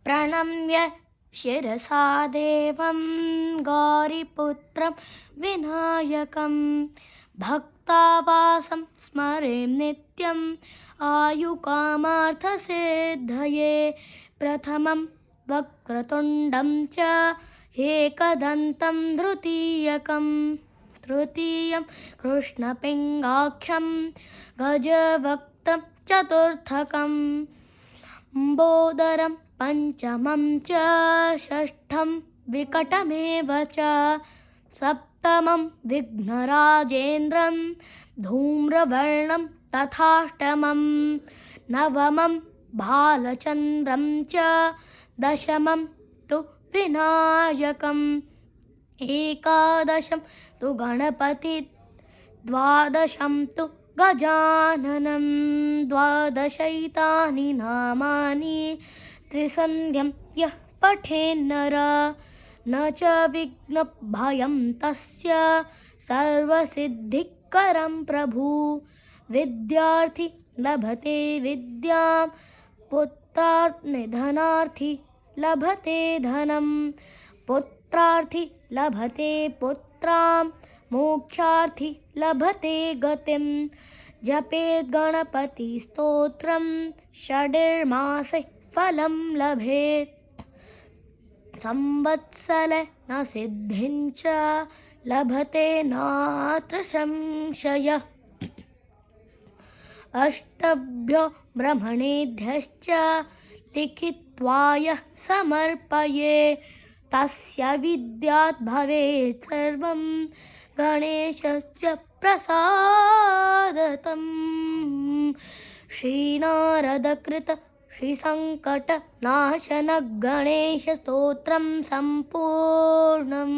प्रणम्य शिरसा देवं गौरीपुत्रं विनायकं भक्तावासं स्मरें नित्यम् आयुकामार्थसिद्धये प्रथमं वक्रतुण्डं च एकदन्तं तृतीयं कृष्णपिङ्गाख्यं गजवक्त्रं चतुर्थकं लम्बोदरं पञ्चमं च षष्ठं विकटमेव च सप्तमं विघ्नराजेन्द्रं धूम्रवर्णं तथाष्टमं नवमं भालचन्द्रं च दशमं तु विनायकम् एकादशं तु गणपति द्वादशं तु गजाननं द्वादशैतानि नामानि त्रिसन्ध्यं यः पठेन्नर न च विघ्नभयं तस्य सर्वसिद्धिकरं प्रभु विद्यार्थी लभते विद्यां पुत्रार्थ निधनार्थी लभते धनं पुत्रार्थी लभते पुत्रां मोक्षार्थी लभते गतिं जपेत् गणपतिस्तोत्रं षडिर्मासे फलं लभेत् संवत्सरे न सिद्धिं च लभते नात्र संशयः अष्टभ्यो ब्रह्मणेभ्यश्च लिखित्वा यः समर्पये तस्य विद्यात् भवेत् सर्वं गणेशस्य प्रसादतम् श्रीनारदकृत श्रीसङ्कटनाशन गणेशस्तोत्रं सम्पूर्णम्।